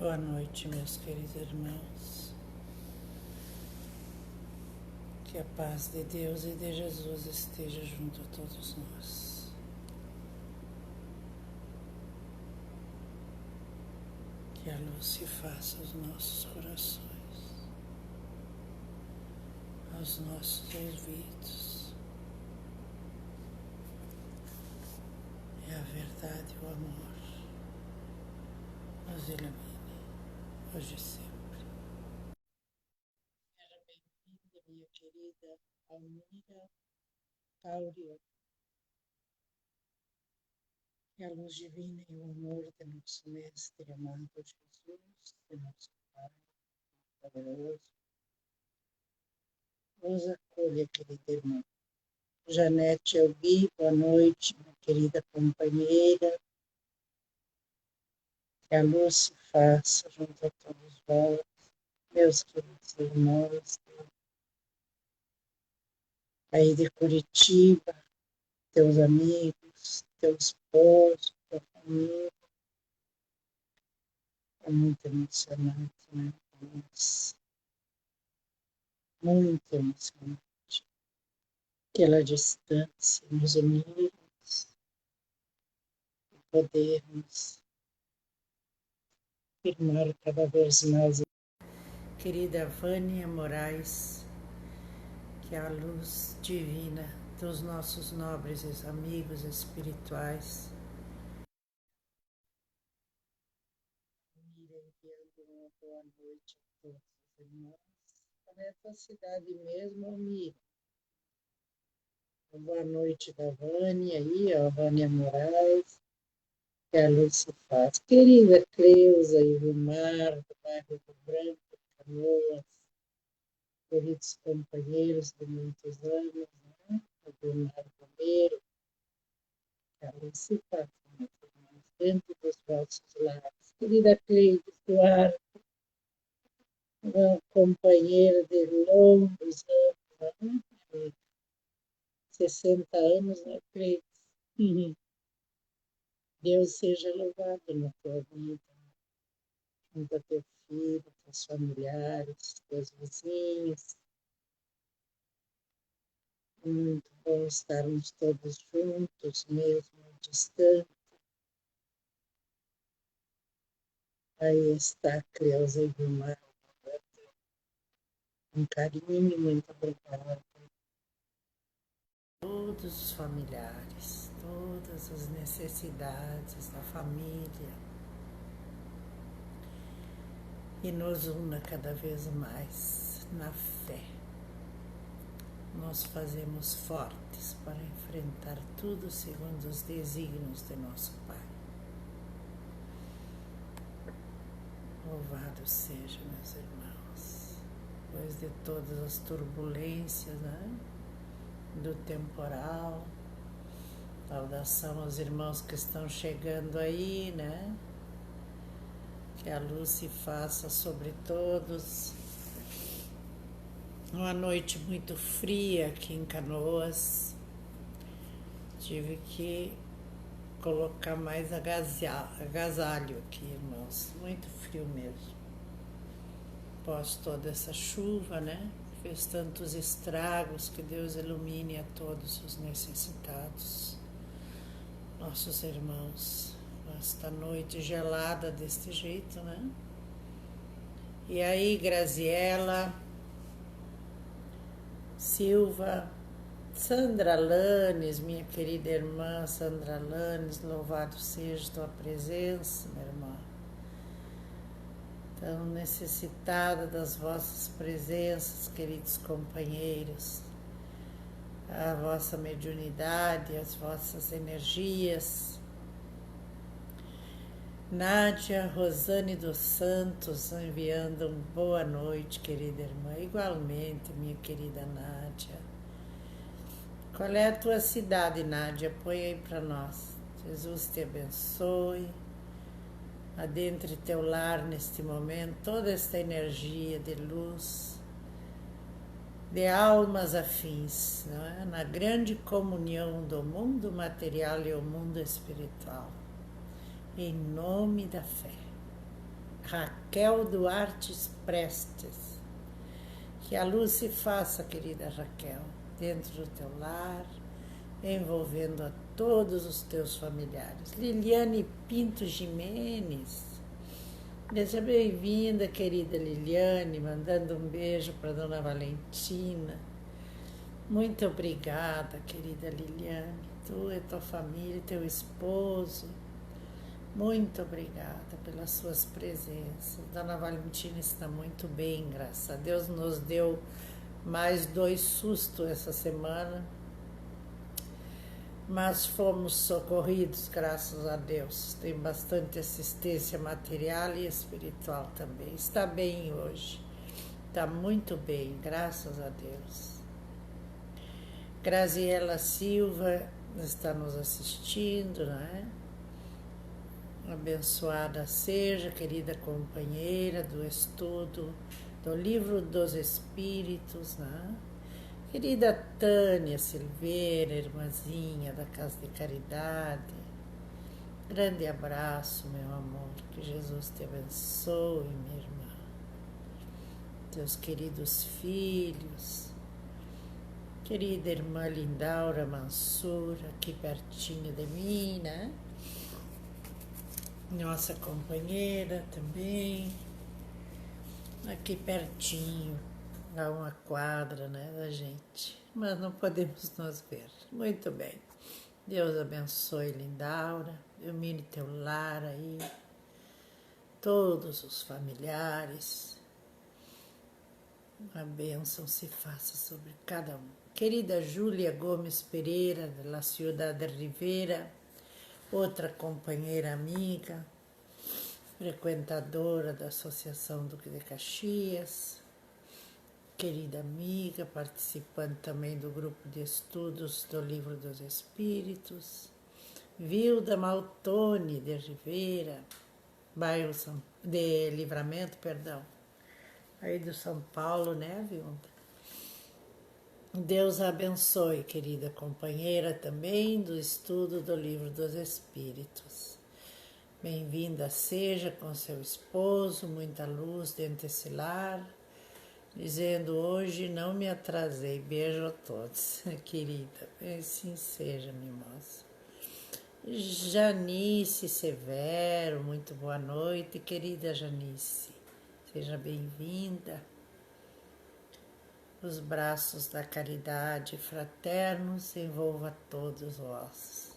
Boa noite, meus queridos irmãos. Que a paz de Deus e de Jesus esteja junto a todos nós. Que a luz se faça aos nossos corações, aos nossos ouvidos. E a verdade e o amor nos ilumine, hoje e sempre. Seja bem-vinda, minha querida Almira Cáurio. Que a luz divina e o amor de nosso Mestre amado Jesus, de nosso Pai poderoso, nos acolha, querida irmã. Janete Elgui, boa noite, minha querida companheira. Que a luz se faça junto a todos vós, meus queridos irmãos, aí de Curitiba, teus amigos, teu esposo, tua família. É muito emocionante, né? Nossa, muito emocionante. Aquela distância nos unirmos e podermos firmar cada vez mais. Querida Vânia Moraes, que a luz divina dos nossos nobres amigos espirituais enviando uma boa noite a todos os irmãos. Qual é a tua cidade mesmo, Almira? Boa noite da Vânia aí, ó, Vânia Moraes. Que a luz se faz. Querida Cleusa e Vilmar, do bairro do Branco, Canoas, queridos companheiros de muitos anos, né? O Vilmar Romero, que a luz se faz, meus irmãos, dentro dos vossos lares. Querida Cleide Duarte, uma companheira de longos anos, né? 60 anos, né, Cleide? Uhum. Deus seja louvado na tua vida, junto a teu filho, teus familiares, teus vizinhos. Muito bom estarmos todos juntos, mesmo distante. Aí está a Cleusa e Vilmar, um carinho, muito obrigada. Todos os familiares, todas as necessidades da família, e nos una cada vez mais na fé. Nós fazemos fortes para enfrentar tudo segundo os desígnios de nosso Pai. Louvado seja, meus irmãos, depois de todas as turbulências, né, do temporal. Saudação aos irmãos que estão chegando aí, né? Que a luz se faça sobre todos. Uma noite muito fria aqui em Canoas. Tive que colocar mais agasalho aqui, irmãos. Muito frio mesmo. Após toda essa chuva, né? Fez tantos estragos, que Deus ilumine a todos os necessitados, nossos irmãos. Esta noite gelada deste jeito, né? E aí, Graziela, Silva, Sandra Lanes, minha querida irmã Sandra Lanes, louvado seja tua presença, minha irmã. Tão necessitada das vossas presenças, queridos companheiros, a vossa mediunidade, as vossas energias. Nádia Rosane dos Santos enviando uma boa noite, querida irmã. Igualmente, minha querida Nádia. Qual é a tua cidade, Nádia? Põe aí para nós. Jesus te abençoe. Adentre teu lar neste momento, toda esta energia de luz, de almas afins, não é? Na grande comunhão do mundo material e o mundo espiritual. Em nome da fé. Raquel Duarte Prestes. Que a luz se faça, querida Raquel, dentro do teu lar, envolvendo a todos os teus familiares. Liliane Pinto Jimenez, seja bem-vinda, querida Liliane, mandando um beijo para Dona Valentina. Muito obrigada, querida Liliane, tu e tua família, teu esposo. Muito obrigada pelas suas presenças. Dona Valentina está muito bem, graças a Deus. Nos deu mais 2 sustos essa semana, mas fomos socorridos, graças a Deus. Tem bastante assistência material e espiritual também. Está bem hoje, está muito bem, graças a Deus. Graziela Silva está nos assistindo, né? Abençoada seja, querida companheira do estudo do Livro dos Espíritos, né? Querida Tânia Silveira, irmãzinha da Casa de Caridade, grande abraço, meu amor, que Jesus te abençoe, minha irmã. Teus queridos filhos, querida irmã Lindaura Mansur, aqui pertinho de mim, né? Nossa companheira também, aqui pertinho, a uma quadra, né, da gente, mas não podemos nos ver. Muito bem, Deus abençoe Lindaura, ilumine teu lar aí, todos os familiares, a bênção se faça sobre cada um. Querida Júlia Gomes Pereira, da Ciudad de Rivera, outra companheira amiga, frequentadora da Associação Duque de Caxias, querida amiga, participante também do grupo de estudos do Livro dos Espíritos, Vilda Maltoni de Rivera, bairro de Livramento, perdão, aí do São Paulo, né, Vilda? Deus a abençoe, querida companheira também do estudo do Livro dos Espíritos. Bem-vinda seja com seu esposo, muita luz dentro desse lar, dizendo hoje não me atrasei. Beijo a todos, querida. Assim seja, minha moça. Janice Severo, muito boa noite, querida Janice. Seja bem-vinda. Os braços da caridade fraternos envolva todos vós.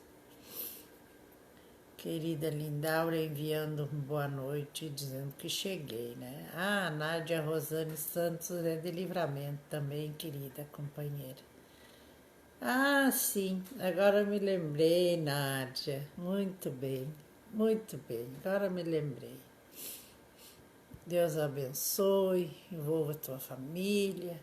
Querida Lindaura enviando boa noite, dizendo que cheguei, né? Ah, Nádia Rosane Santos é de Livramento também, querida companheira. Ah, sim, agora me lembrei, Nádia. Muito bem, agora me lembrei. Deus abençoe, envolva a tua família.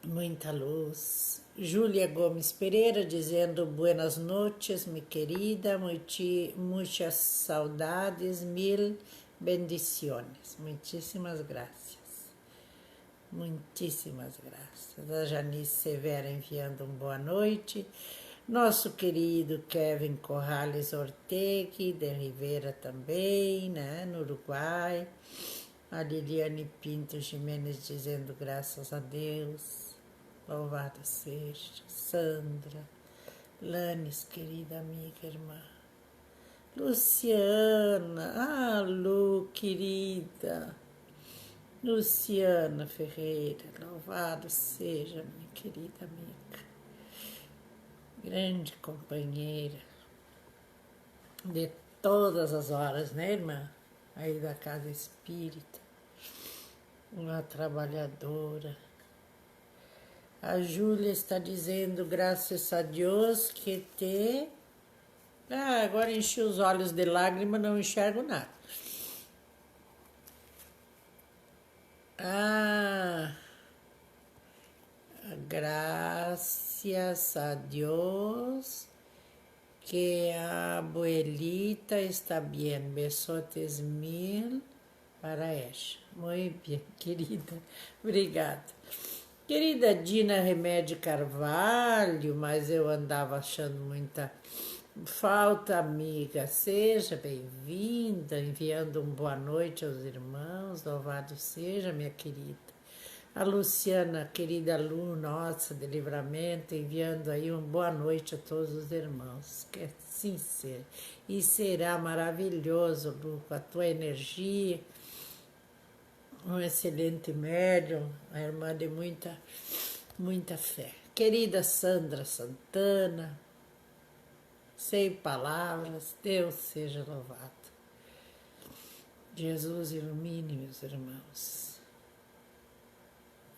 Muita luz. Júlia Gomes Pereira dizendo buenas noches, mi querida, muitas saudades, mil bendiciones. Muitíssimas graças. Muitíssimas graças. A Janice Severa enviando um boa noite. Nosso querido Kevin Corrales Ortegui, de Rivera também, né, no Uruguai. A Liliane Pinto Jimenez dizendo graças a Deus. Louvado seja, Sandra, Lanes, querida amiga, irmã, Luciana, Lu, querida, Luciana Ferreira, louvado seja, minha querida amiga, grande companheira de todas as horas, né, irmã, aí da Casa Espírita, uma trabalhadora. A Júlia está dizendo, graças a Deus, que te... Ah, agora enchi os olhos de lágrima, não enxergo nada. Ah, graças a Deus que a abuelita está bem. Besotes mil para ela. Muito bem, querida. Obrigada. Querida Dina Remédio Carvalho, mas eu andava achando muita Falta, amiga, seja bem-vinda, enviando uma boa noite aos irmãos, louvado seja, minha querida. A Luciana, querida Lu, nossa, de Livramento, enviando aí uma boa noite a todos os irmãos. Que assim seja. E será maravilhoso, Lu, com a tua energia, um excelente médium, a irmã de muita fé. Querida Sandra Santana, sem palavras, Deus seja louvado. Jesus ilumine, meus irmãos,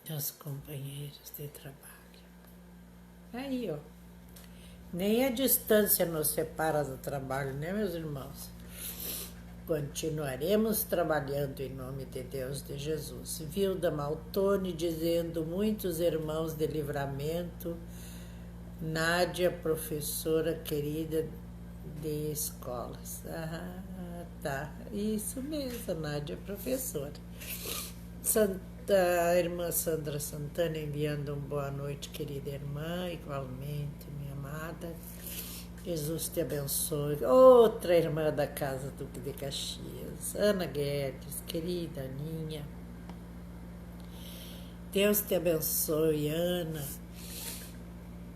meus companheiros de trabalho. Aí, ó. Nem a distância nos separa do trabalho, né, meus irmãos? Continuaremos trabalhando em nome de Deus, de Jesus. Vilda Maltoni dizendo, muitos irmãos de Livramento, Nádia, professora querida de escolas. Ah, tá. Isso mesmo, Nádia, professora. A irmã Sandra Santana enviando uma boa noite, querida irmã, igualmente, minha amada. Jesus te abençoe. Outra irmã da Casa Duque de Caxias, Ana Guedes, querida Aninha. Deus te abençoe, Ana,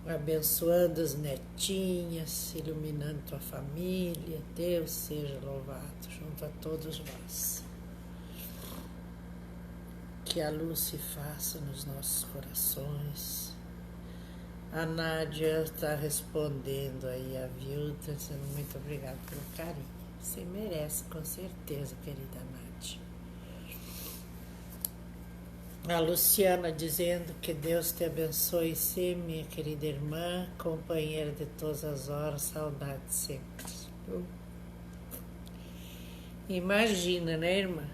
abençoando as netinhas, iluminando tua família. Deus seja louvado junto a todos nós. Que a luz se faça nos nossos corações. A Nádia está respondendo aí a Vilda, dizendo muito obrigada pelo carinho. Você merece, com certeza, querida Nádia. A Luciana dizendo que Deus te abençoe sempre, minha querida irmã, companheira de todas as horas, saudade sempre. Imagina, né, irmã?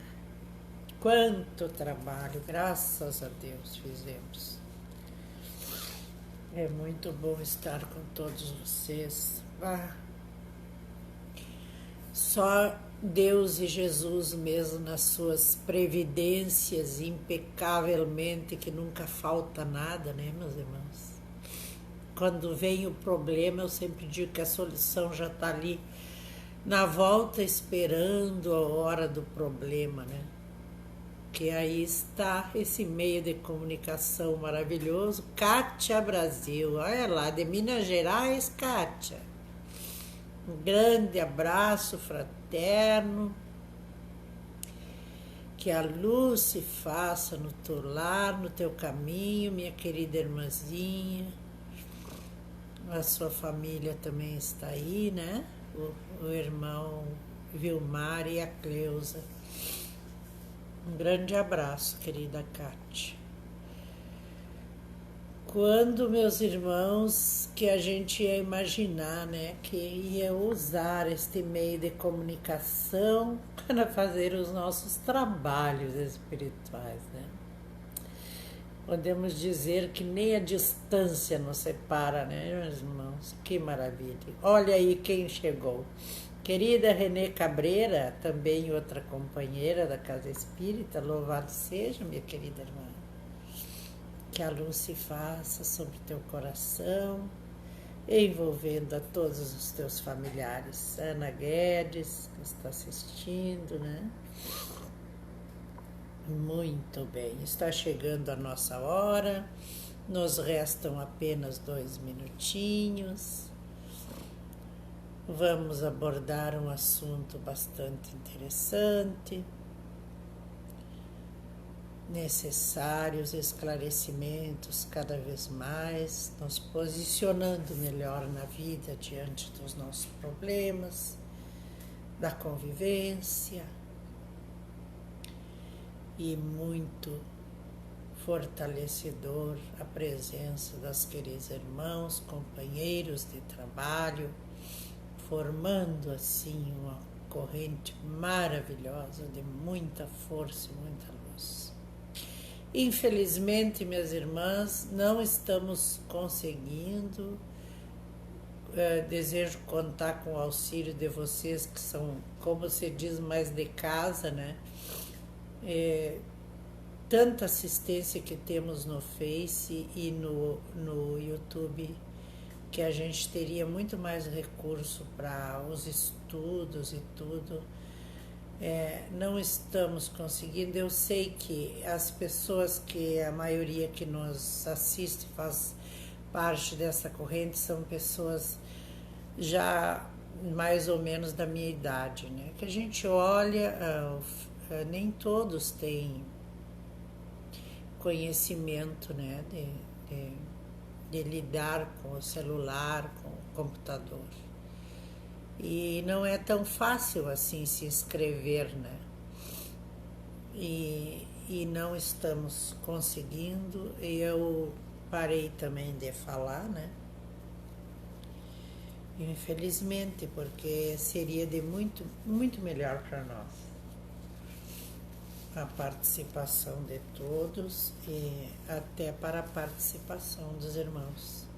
Quanto trabalho, graças a Deus, fizemos. É muito bom estar com todos vocês. Só Deus e Jesus mesmo nas suas previdências, impecavelmente, que nunca falta nada, né, meus irmãos? Quando vem o problema, eu sempre digo que a solução já está ali, na volta, esperando a hora do problema, né? Que aí está esse meio de comunicação maravilhoso, Kátia Brasil, olha lá, de Minas Gerais, Kátia. Um grande abraço fraterno, que a luz se faça no teu lar, no teu caminho, minha querida irmãzinha. A sua família também está aí, né? O irmão Vilmar e a Cleusa. Um grande abraço, querida Kátia. Quando, meus irmãos, que a gente ia imaginar, né, que ia usar este meio de comunicação para fazer os nossos trabalhos espirituais, né? Podemos dizer que nem a distância nos separa, né, meus irmãos? Que maravilha. Olha aí quem chegou. Querida Renê Cabreira, também outra companheira da Casa Espírita, louvado seja, minha querida irmã. Que a luz se faça sobre teu coração, envolvendo a todos os teus familiares. Ana Guedes, que está assistindo, né? Muito bem, está chegando a nossa hora, nos restam apenas 2 minutinhos. Vamos abordar um assunto bastante interessante, necessários esclarecimentos cada vez mais, nos posicionando melhor na vida diante dos nossos problemas, da convivência, e muito fortalecedor a presença das queridos irmãos, companheiros de trabalho, formando assim uma corrente maravilhosa de muita força e muita luz. Infelizmente, minhas irmãs, não estamos conseguindo. Desejo contar com o auxílio de vocês que são, como se diz, mais de casa, né? Tanta assistência que temos no Face e no YouTube, que a gente teria muito mais recurso para os estudos e tudo. Não estamos conseguindo. Eu sei que as pessoas, que a maioria que nos assiste faz parte dessa corrente, são pessoas já mais ou menos da minha idade, né? Que a gente olha, nem todos têm conhecimento, né, de lidar com o celular, com o computador. E não é tão fácil assim se inscrever, né? E não estamos conseguindo. E eu parei também de falar, né? Infelizmente, porque seria de muito, muito melhor para nós a participação de todos e até para a participação dos irmãos.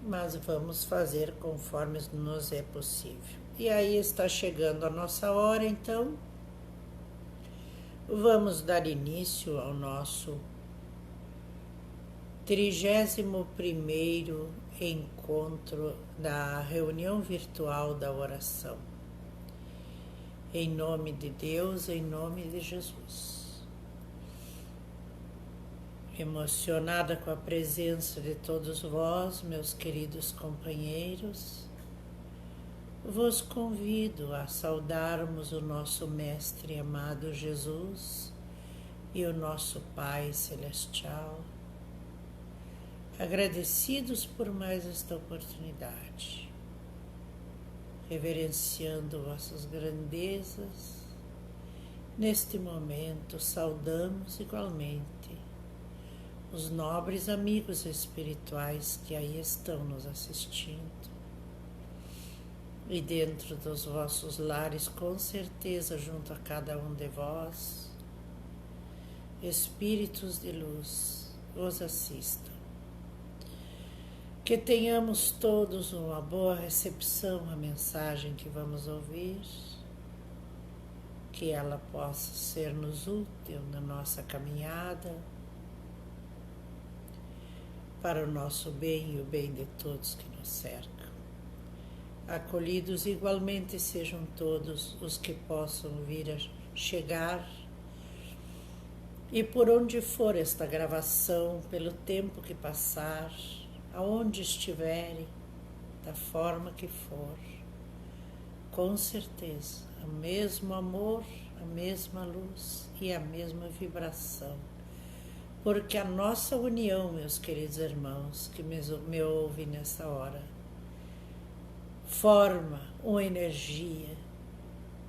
Mas vamos fazer conforme nos é possível. E aí está chegando a nossa hora, então vamos dar início ao nosso 31º encontro da reunião virtual da oração. Em nome de Deus, em nome de Jesus. Emocionada com a presença de todos vós, meus queridos companheiros, vos convido a saudarmos o nosso Mestre amado Jesus e o nosso Pai Celestial, agradecidos por mais esta oportunidade, reverenciando vossas grandezas. Neste momento, saudamos igualmente os nobres amigos espirituais que aí estão nos assistindo. E dentro dos vossos lares, com certeza, junto a cada um de vós, espíritos de luz os assistam. Que tenhamos todos uma boa recepção à mensagem que vamos ouvir, que ela possa ser-nos útil na nossa caminhada, para o nosso bem e o bem de todos que nos cercam. Acolhidos igualmente sejam todos os que possam vir a chegar, e por onde for esta gravação, pelo tempo que passar, aonde estiverem, da forma que for, com certeza, o mesmo amor, a mesma luz e a mesma vibração. Porque a nossa união, meus queridos irmãos, que me ouvem nessa hora, forma uma energia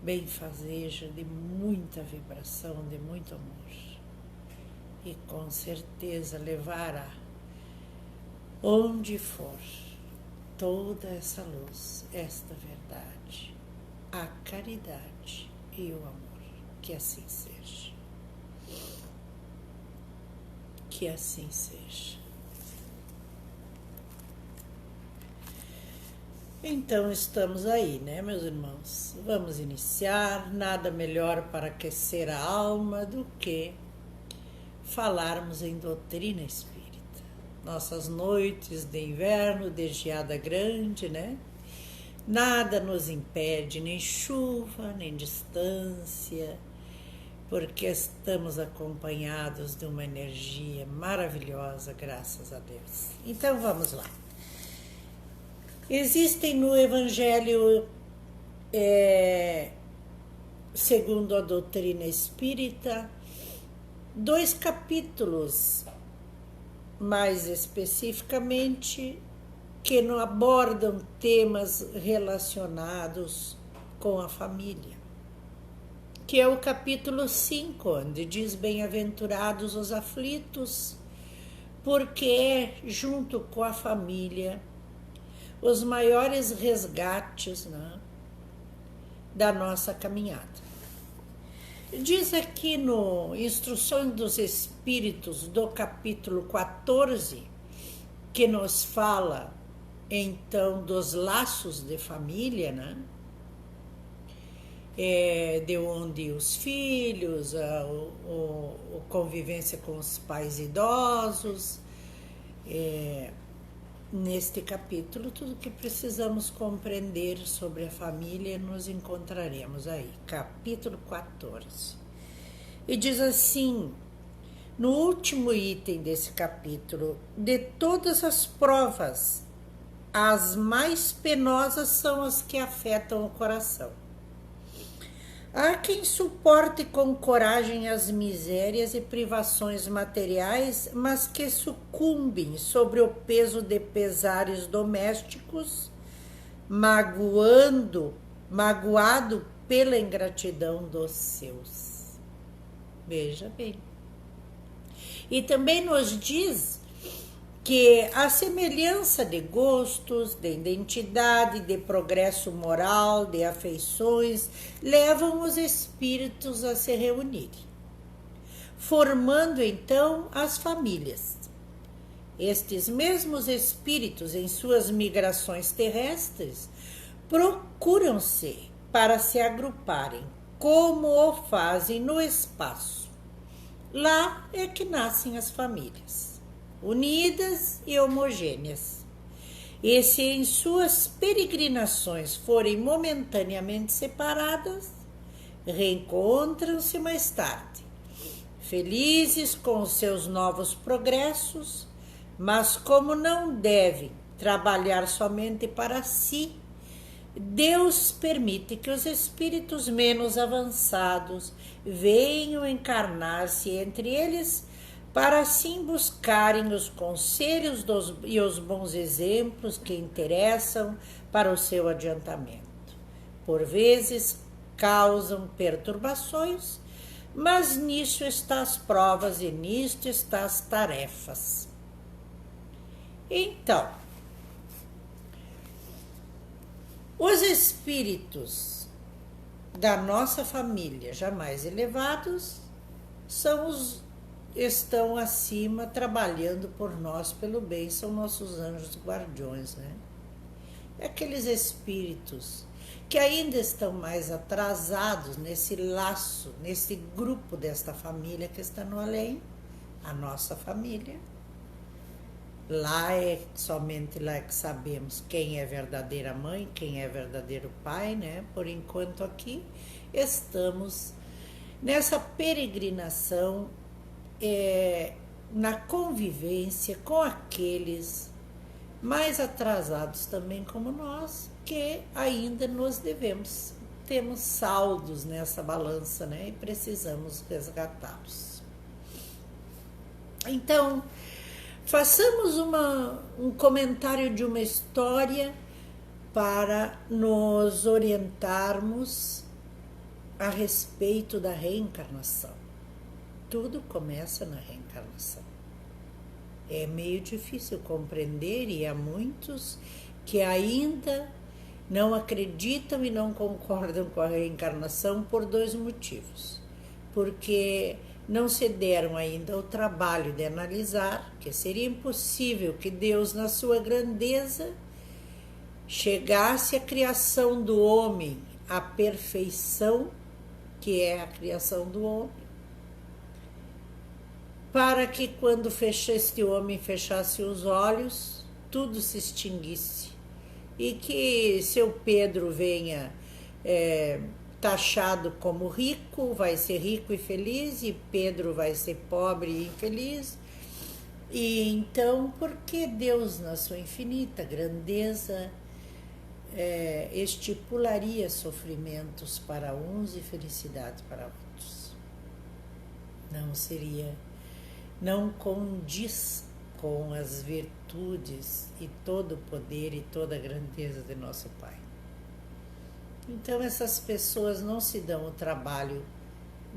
benfazeja de muita vibração, de muito amor. E com certeza levará, onde for, toda essa luz, esta verdade, a caridade e o amor. Que assim seja. Que assim seja. Então estamos aí, né, meus irmãos? Vamos iniciar. Nada melhor para aquecer a alma do que falarmos em doutrina espírita. Nossas noites de inverno, de geada grande, né? Nada nos impede, nem chuva, nem distância, porque estamos acompanhados de uma energia maravilhosa, graças a Deus. Então vamos lá. Existem no Evangelho, segundo a doutrina espírita, 2 capítulos, mais especificamente, que não abordam temas relacionados com a família. Que é o capítulo 5, onde diz: bem-aventurados os aflitos, porque é, junto com a família, os maiores resgates, né, da nossa caminhada. Diz aqui no Instruções dos Espíritos, do capítulo 14, que nos fala, então, dos laços de família, né? De onde os filhos, a convivência com os pais idosos, neste capítulo, tudo que precisamos compreender sobre a família nos encontraremos aí. Capítulo 14. E diz assim, no último item desse capítulo: de todas as provas, as mais penosas são as que afetam o coração. Há quem suporte com coragem as misérias e privações materiais, mas que sucumbem sobre o peso de pesares domésticos, magoado pela ingratidão dos seus. Veja bem. E também nos diz que a semelhança de gostos, de identidade, de progresso moral, de afeições, levam os espíritos a se reunirem, formando então as famílias. Estes mesmos espíritos, em suas migrações terrestres, procuram-se para se agruparem, como o fazem no espaço. Lá é que nascem as famílias, unidas e homogêneas. E se em suas peregrinações forem momentaneamente separadas, reencontram-se mais tarde, felizes com os seus novos progressos, mas como não devem trabalhar somente para si, Deus permite que os espíritos menos avançados venham encarnar-se entre eles, para assim buscarem os conselhos e os bons exemplos que interessam para o seu adiantamento. Por vezes causam perturbações, mas nisso estão as provas e nisto estão as tarefas. Então, os espíritos da nossa família já mais elevados estão acima, trabalhando por nós pelo bem, são nossos anjos guardiões, né? Aqueles espíritos que ainda estão mais atrasados nesse laço, nesse grupo desta família que está no além, a nossa família. Lá somente lá que sabemos quem é verdadeira mãe, quem é verdadeiro pai, né? Por enquanto aqui estamos nessa peregrinação, na convivência com aqueles mais atrasados também como nós, que ainda nos devemos. Temos saldos nessa balança, né? E precisamos resgatá-los. Então, façamos um comentário de uma história para nos orientarmos a respeito da reencarnação. Tudo começa na reencarnação. É meio difícil compreender e há muitos que ainda não acreditam e não concordam com a reencarnação por dois motivos. Porque não se deram ainda o trabalho de analisar que seria impossível que Deus, na sua grandeza, chegasse à criação do homem, à perfeição que é a criação do homem, para que quando este homem fechasse os olhos, tudo se extinguisse e que seu Pedro venha taxado como rico, vai ser rico e feliz, e Pedro vai ser pobre e infeliz. E então, por que Deus, na sua infinita grandeza, estipularia sofrimentos para uns e felicidade para outros? Não condiz com as virtudes e todo o poder e toda a grandeza de nosso Pai. Então essas pessoas não se dão o trabalho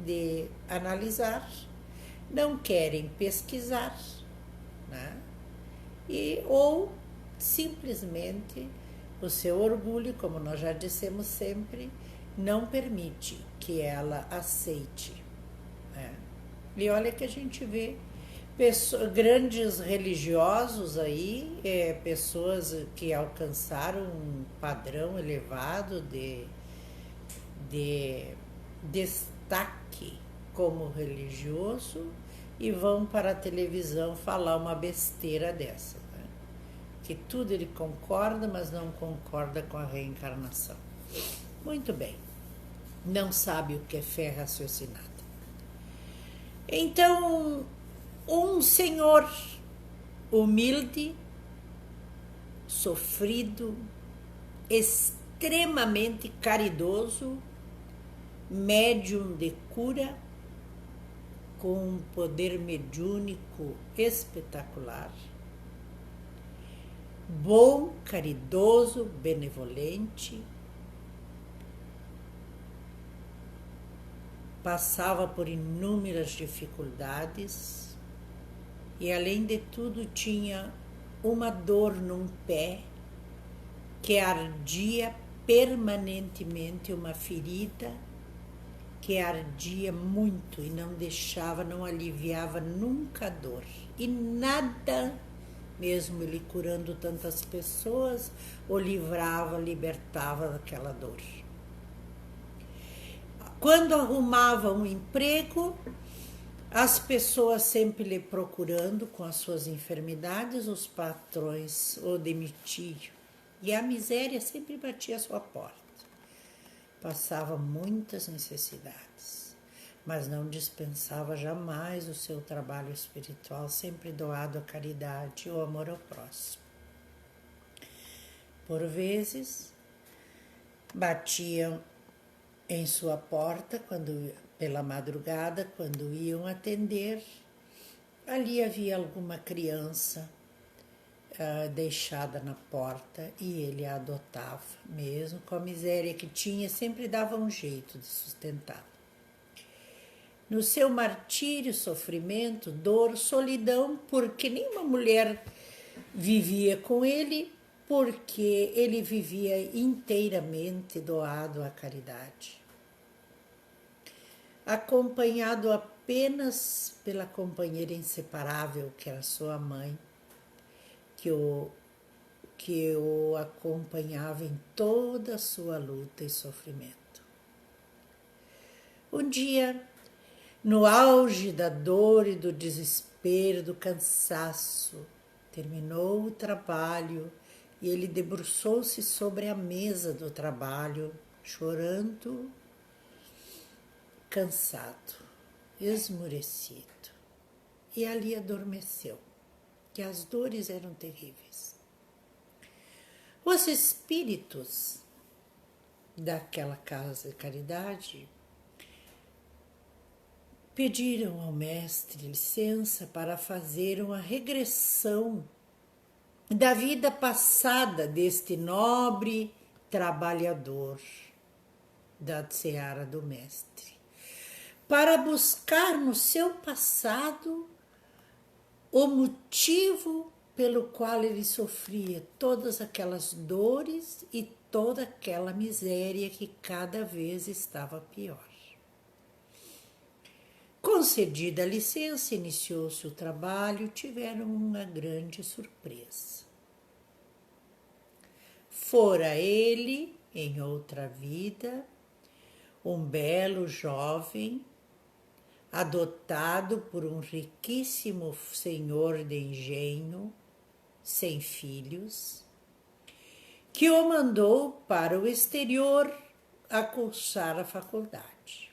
de analisar, não querem pesquisar, né? Ou simplesmente o seu orgulho, como nós já dissemos sempre, não permite que ela aceite, né? E olha que a gente vê grandes religiosos aí, pessoas que alcançaram um padrão elevado de destaque como religioso e vão para a televisão falar uma besteira dessa, né? que tudo ele concorda, mas não concorda com a reencarnação. Muito bem, não sabe o que é fé raciocinada. Então, um senhor humilde, sofrido, extremamente caridoso, médium de cura, com um poder mediúnico espetacular, bom, caridoso, benevolente, passava por inúmeras dificuldades e, além de tudo, tinha uma dor num pé que ardia permanentemente, uma ferida que ardia muito e não deixava, não aliviava nunca a dor. E nada, mesmo ele curando tantas pessoas, o livrava, libertava daquela dor. Quando arrumava um emprego, as pessoas sempre lhe procurando com as suas enfermidades, os patrões o demitiam. E a miséria sempre batia à sua porta. Passava muitas necessidades, mas não dispensava jamais o seu trabalho espiritual, sempre doado à caridade ou amor ao próximo. Por vezes, batiam em sua porta pela madrugada, quando iam atender. Ali havia alguma criança deixada na porta e ele a adotava, mesmo com a miséria que tinha, sempre dava um jeito de sustentá-la. No seu martírio, sofrimento, dor, solidão, porque nenhuma mulher vivia com ele, porque ele vivia inteiramente doado à caridade. Acompanhado apenas pela companheira inseparável, que era sua mãe, que o acompanhava em toda a sua luta e sofrimento. Um dia, no auge da dor e do desespero, do cansaço, terminou o trabalho e ele debruçou-se sobre a mesa do trabalho, chorando, cansado, esmorecido, e ali adormeceu, que as dores eram terríveis. Os espíritos daquela casa de caridade pediram ao mestre licença para fazer uma regressão da vida passada deste nobre trabalhador da seara do mestre, para buscar no seu passado o motivo pelo qual ele sofria todas aquelas dores e toda aquela miséria que cada vez estava pior. Concedida a licença, iniciou-se o trabalho, tiveram uma grande surpresa. Fora ele, em outra vida, um belo jovem, adotado por um riquíssimo senhor de engenho, sem filhos, que o mandou para o exterior a cursar a faculdade.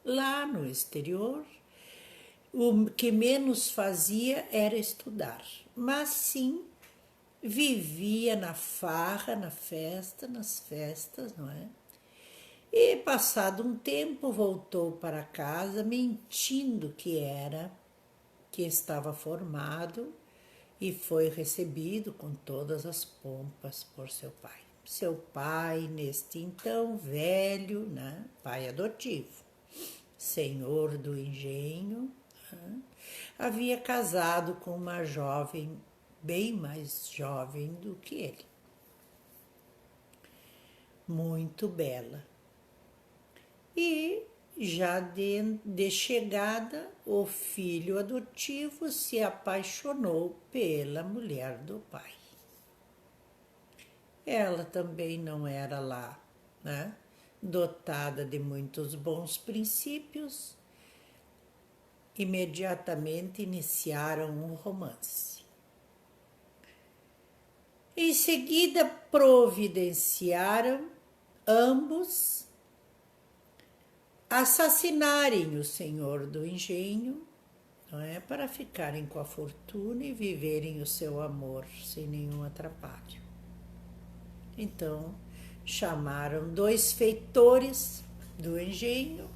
Lá no exterior, o que menos fazia era estudar, mas sim vivia na farra, na festa, nas festas, não é? E, passado um tempo, voltou para casa mentindo que estava formado, e foi recebido com todas as pompas por seu pai. Seu pai, neste então velho, né, pai adotivo, senhor do engenho, né, havia casado com uma jovem bem mais jovem do que ele, muito bela. E já de chegada, o filho adotivo se apaixonou pela mulher do pai. Ela também não era lá, né, dotada de muitos bons princípios. Imediatamente iniciaram um romance. Em seguida, providenciaram ambos assassinarem o senhor do engenho, não é, para ficarem com a fortuna e viverem o seu amor sem nenhum atrapalho. Então, chamaram 2 feitores do engenho,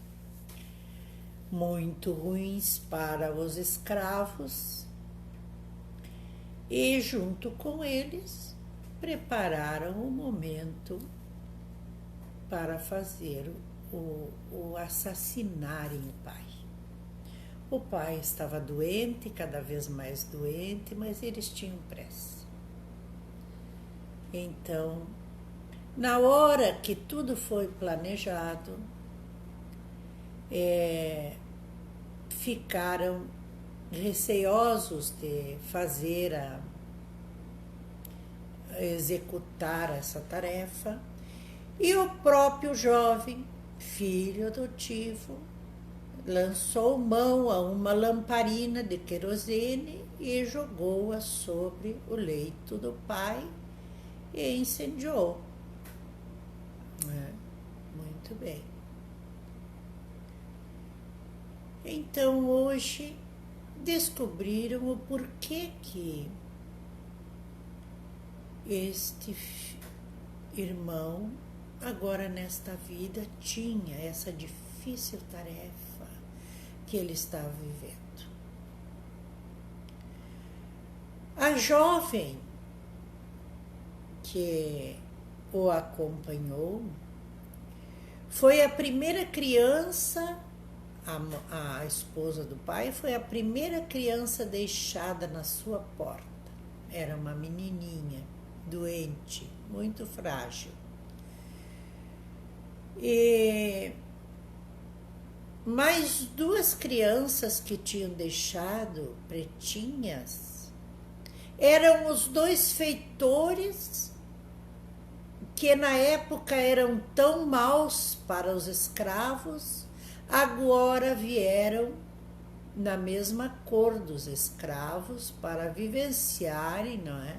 muito ruins para os escravos, e junto com eles prepararam o momento para fazer o assassinarem o pai. O pai estava doente, cada vez mais doente, mas eles tinham pressa. Então, na hora que tudo foi planejado, ficaram receosos de executar essa tarefa, e o próprio jovem, filho adotivo, lançou mão a uma lamparina de querosene e jogou-a sobre o leito do pai e incendiou. Muito bem. Então hoje descobriram o porquê que este irmão, agora nesta vida, tinha essa difícil tarefa que ele estava vivendo. A jovem que o acompanhou foi a primeira criança, a esposa do pai foi a primeira criança deixada na sua porta. Era uma menininha, doente, muito frágil. E mais 2 crianças que tinham deixado, pretinhas, eram os 2 feitores que na época eram tão maus para os escravos, agora vieram na mesma cor dos escravos para vivenciarem, não é?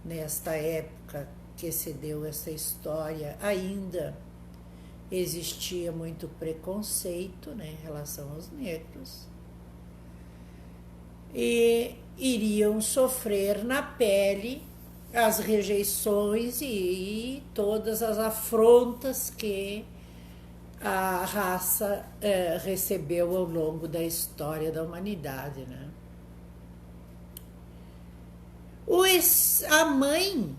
Nesta época que se deu essa história, ainda existia muito preconceito, né, em relação aos negros, e iriam sofrer na pele as rejeições e todas as afrontas que a raça recebeu ao longo da história da humanidade, né? A mãe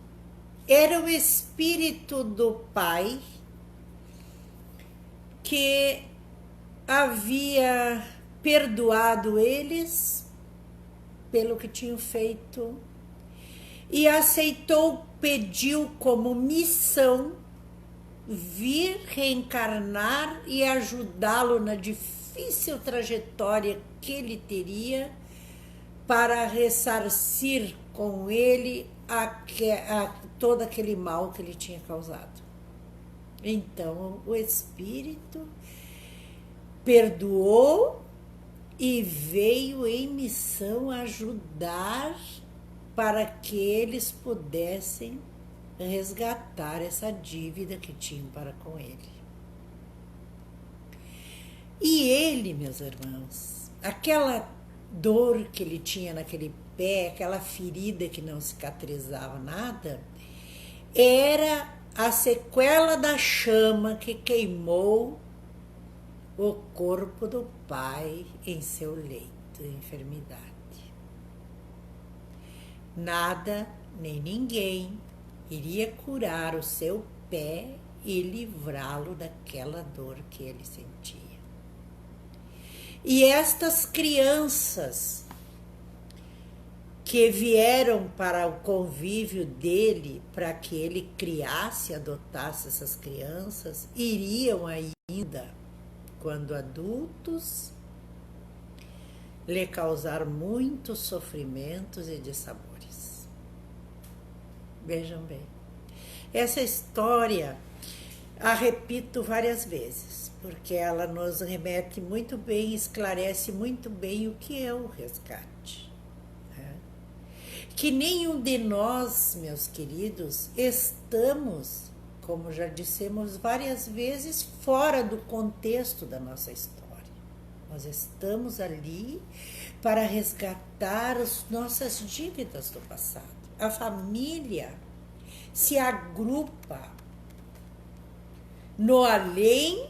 era o espírito do pai que havia perdoado eles pelo que tinham feito e pediu como missão vir reencarnar e ajudá-lo na difícil trajetória que ele teria para ressarcir com ele todo aquele mal que ele tinha causado. Então, o espírito perdoou e veio em missão ajudar para que eles pudessem resgatar essa dívida que tinham para com ele. E ele, meus irmãos, aquela dor que ele tinha naquele pé, aquela ferida que não cicatrizava nada, era a sequela da chama que queimou o corpo do pai em seu leito de enfermidade. Nada nem ninguém iria curar o seu pé e livrá-lo daquela dor que ele sentia. E estas crianças que vieram para o convívio dele, para que ele criasse e adotasse essas crianças, iriam ainda, quando adultos, lhe causar muitos sofrimentos e dissabores. Vejam bem, essa história a repito várias vezes, porque ela nos remete muito bem, esclarece muito bem o que é o resgate. que nenhum de nós, meus queridos, estamos, como já dissemos várias vezes, fora do contexto da nossa história. Nós estamos ali para resgatar as nossas dívidas do passado. A família se agrupa no além,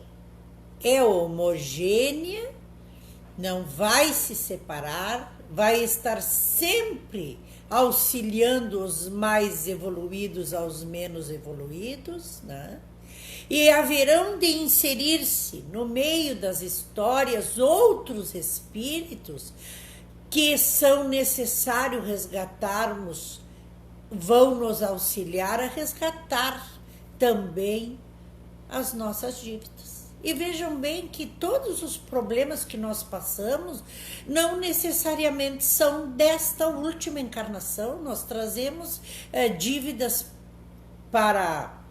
é homogênea, não vai se separar, vai estar sempre auxiliando os mais evoluídos aos menos evoluídos, né? E haverão de inserir-se no meio das histórias outros espíritos que são necessário resgatarmos, vão nos auxiliar a resgatar também as nossas dívidas. E vejam bem que todos os problemas que nós passamos não necessariamente são desta última encarnação. Nós trazemos dívidas para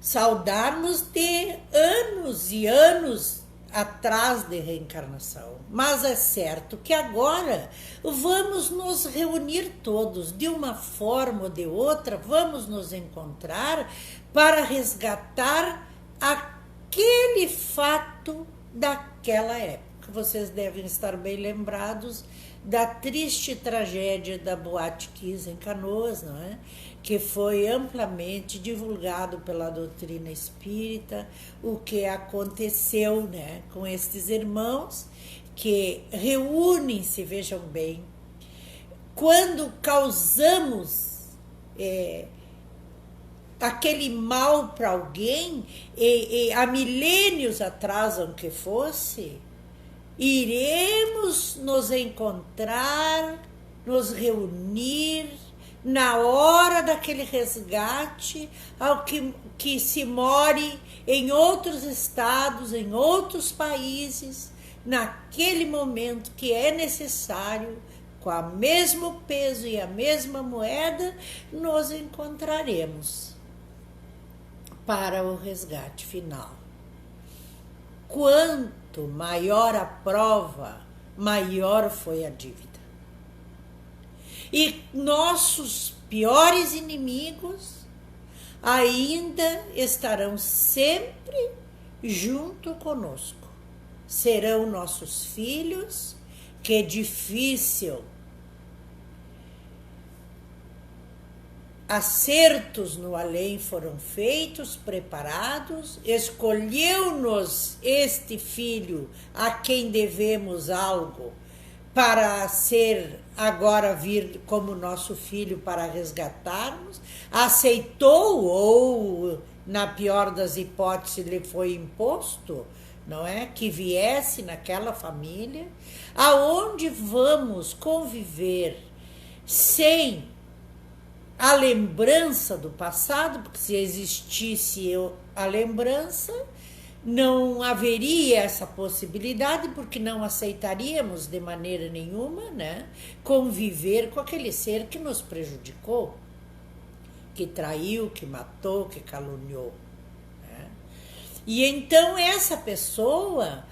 saudarmos de anos e anos atrás de reencarnação. Mas é certo que agora vamos nos reunir todos, de uma forma ou de outra, vamos nos encontrar para resgatar aquele fato daquela época. Vocês devem estar bem lembrados da triste tragédia da Boate Kiss em Canoas, não é? Que foi amplamente divulgado pela doutrina espírita, o que aconteceu, né, com estes irmãos que reúnem-se, vejam bem, quando causamos aquele mal para alguém, há milênios atrás, aunque fosse, iremos nos encontrar, nos reunir na hora daquele resgate, ao que se more em outros estados, em outros países, naquele momento que é necessário, com o mesmo peso e a mesma moeda, nos encontraremos para o resgate final. Quanto maior a prova, maior foi a dívida. E nossos piores inimigos ainda estarão sempre junto conosco. Serão nossos filhos, que é difícil. Acertos no além foram feitos, preparados, escolheu-nos este filho a quem devemos algo para ser agora vir como nosso filho para resgatarmos, aceitou ou, na pior das hipóteses, lhe foi imposto, não é? Que viesse naquela família, aonde vamos conviver sem a lembrança do passado, porque se existisse a lembrança, não haveria essa possibilidade, porque não aceitaríamos de maneira nenhuma, né, conviver com aquele ser que nos prejudicou, que traiu, que matou, que caluniou. Né? E então essa pessoa,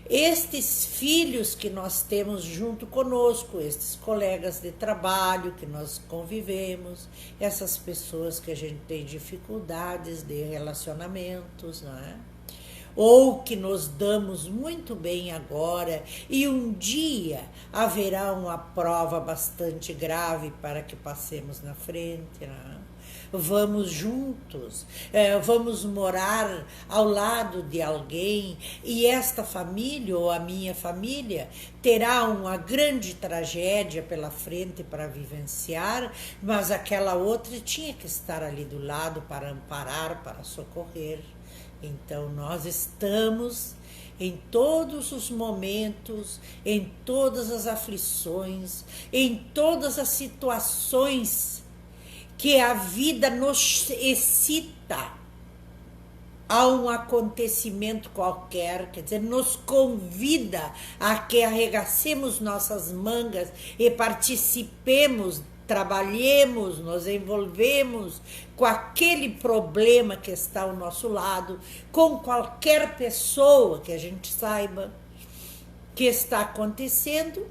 estes filhos que nós temos junto conosco, estes colegas de trabalho que nós convivemos, essas pessoas que a gente tem dificuldades de relacionamentos, não é? Ou que nos damos muito bem agora, e um dia haverá uma prova bastante grave para que passemos na frente, né? Vamos juntos, vamos morar ao lado de alguém, e esta família ou a minha família terá uma grande tragédia pela frente para vivenciar, mas aquela outra tinha que estar ali do lado para amparar, para socorrer. Então nós estamos em todos os momentos, em todas as aflições, em todas as situações que a vida nos excita a um acontecimento qualquer, quer dizer, nos convida a que arregacemos nossas mangas e participemos, trabalhemos, nos envolvemos com aquele problema que está ao nosso lado, com qualquer pessoa que a gente saiba que está acontecendo,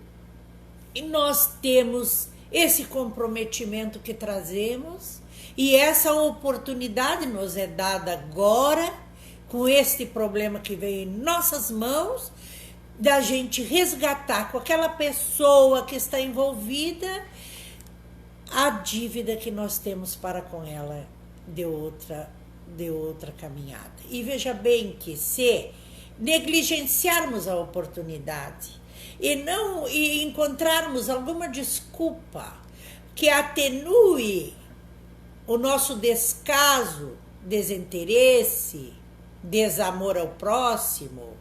e nós temos esse comprometimento que trazemos, e essa oportunidade nos é dada agora, com este problema que veio em nossas mãos, da gente resgatar com aquela pessoa que está envolvida a dívida que nós temos para com ela de outra caminhada. E veja bem que se negligenciarmos a oportunidade e encontrarmos alguma desculpa que atenue o nosso descaso, desinteresse, desamor ao próximo,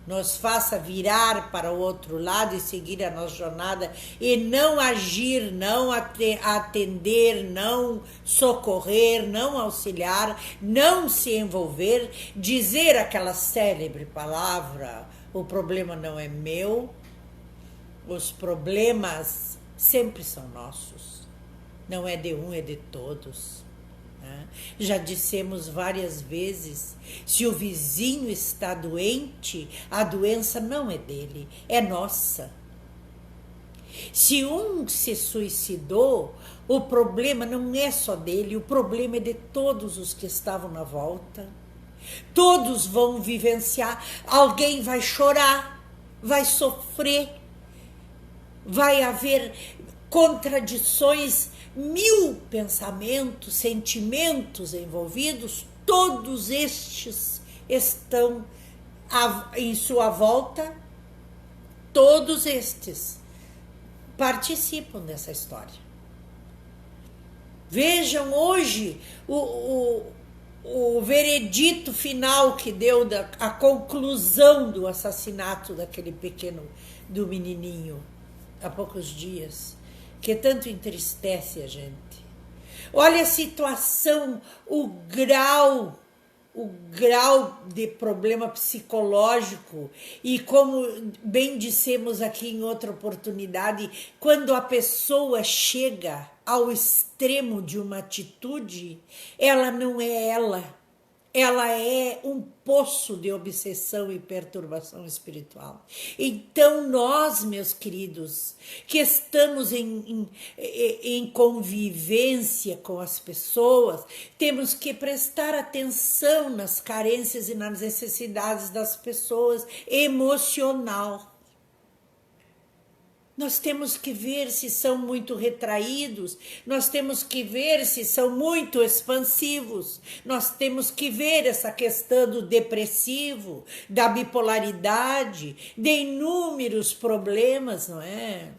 nos faça virar para o outro lado e seguir a nossa jornada e não agir, não atender, não socorrer, não auxiliar, não se envolver, dizer aquela célebre palavra: o problema não é meu, os problemas sempre são nossos, não é de um, é de todos. Já dissemos várias vezes, se o vizinho está doente, a doença não é dele, é nossa. Se um se suicidou, o problema não é só dele, o problema é de todos os que estavam na volta. Todos vão vivenciar, alguém vai chorar, vai sofrer, vai haver contradições, 1000 pensamentos, sentimentos envolvidos, todos estes estão em sua volta, todos estes participam dessa história. Vejam hoje o veredito final que deu, a conclusão do assassinato daquele pequeno, do menininho, há poucos dias, que tanto entristece a gente. Olha a situação, o grau de problema psicológico, e como bem dissemos aqui em outra oportunidade, quando a pessoa chega ao extremo de uma atitude, ela não é ela é um poço de obsessão e perturbação espiritual. Então nós, meus queridos, que estamos em convivência com as pessoas, temos que prestar atenção nas carências e nas necessidades das pessoas, emocional. Nós temos que ver se são muito retraídos, nós temos que ver se são muito expansivos, nós temos que ver essa questão do depressivo, da bipolaridade, de inúmeros problemas, não é?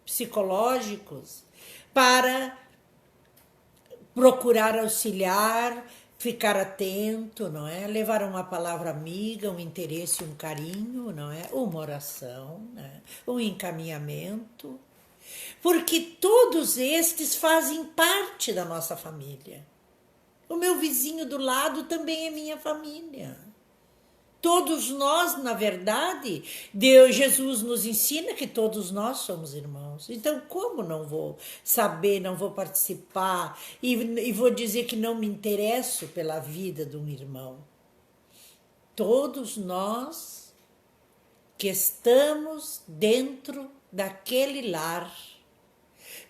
Psicológicos, para procurar auxiliar, ficar atento, não é? Levar uma palavra amiga, um interesse, um carinho, não é? Uma oração, né? Um encaminhamento, porque todos estes fazem parte da nossa família. O meu vizinho do lado também é minha família. Todos nós, na verdade, Jesus nos ensina que todos nós somos irmãos. Então, como não vou saber, não vou participar e vou dizer que não me interesso pela vida de um irmão? Todos nós que estamos dentro daquele lar,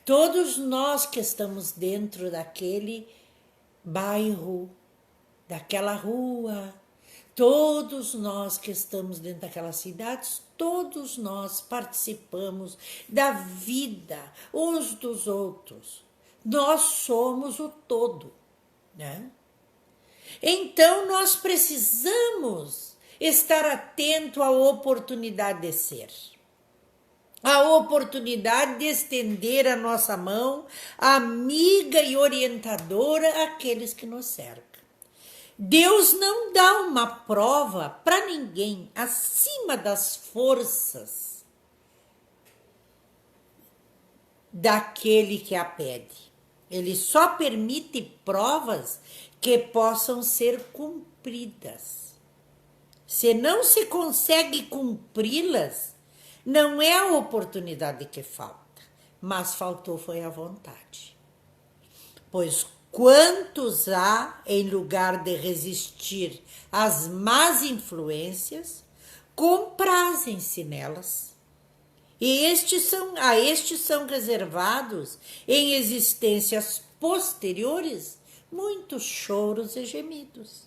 todos nós que estamos dentro daquele bairro, daquela rua, todos nós que estamos dentro daquelas cidades, todos nós participamos da vida uns dos outros. Nós somos o todo, né? Então nós precisamos estar atento à oportunidade de ser. A oportunidade de estender a nossa mão, amiga e orientadora àqueles que nos cercam. Deus não dá uma prova para ninguém acima das forças daquele que a pede. Ele só permite provas que possam ser cumpridas. Se não se consegue cumpri-las, não é a oportunidade que falta, mas faltou foi a vontade. Pois quantos há, em lugar de resistir às más influências, comprazem-se nelas E a estes são reservados, em existências posteriores, muitos choros e gemidos.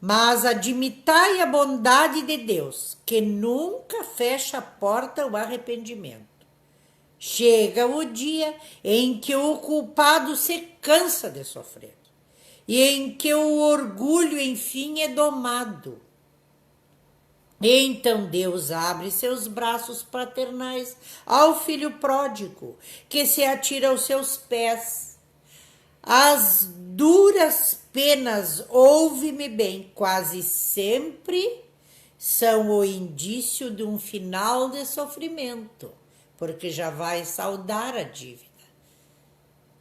Mas admitai a bondade de Deus, que nunca fecha a porta ao arrependimento. Chega o dia em que o culpado se cansa de sofrer, e em que o orgulho, enfim, é domado. Então Deus abre seus braços paternais ao filho pródigo, que se atira aos seus pés. As duras penas, ouve-me bem, quase sempre são o indício de um final de sofrimento, porque já vai saldar a dívida.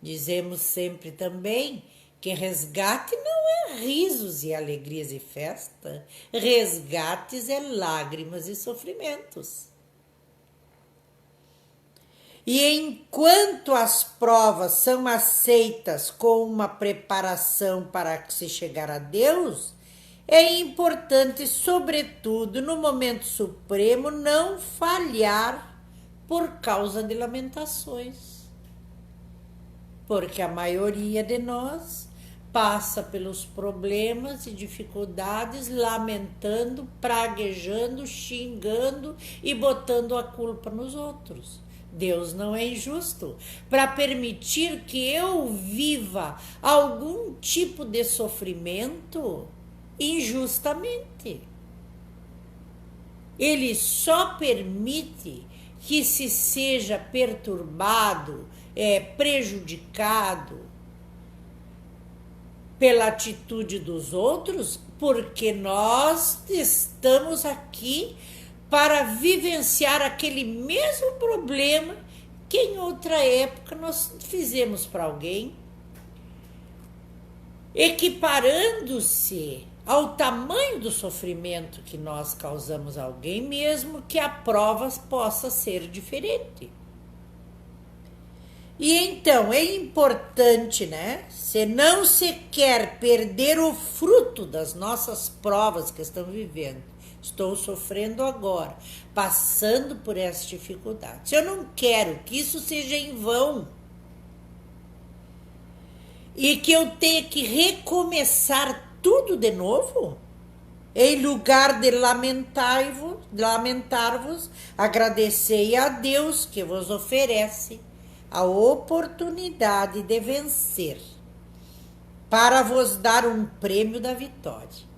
Dizemos sempre também que resgate não é risos e alegrias e festa, resgates é lágrimas e sofrimentos. E enquanto as provas são aceitas com uma preparação para se chegar a Deus, é importante, sobretudo no momento supremo, não falhar por causa de lamentações. Porque a maioria de nós passa pelos problemas e dificuldades lamentando, praguejando, xingando e botando a culpa nos outros. Deus não é injusto para permitir que eu viva algum tipo de sofrimento injustamente. Ele só permite que se seja perturbado, prejudicado pela atitude dos outros, porque nós estamos aqui para vivenciar aquele mesmo problema que em outra época nós fizemos para alguém, equiparando-se ao tamanho do sofrimento que nós causamos a alguém, mesmo que a prova possa ser diferente. E então é importante, né? Se não se quer perder o fruto das nossas provas que estamos vivendo, estou sofrendo agora, passando por essa dificuldade. Se eu não quero que isso seja em vão e que eu tenha que recomeçar tudo de novo, em lugar de lamentar-vos, agradecei a Deus que vos oferece a oportunidade de vencer, para vos dar um prêmio da vitória.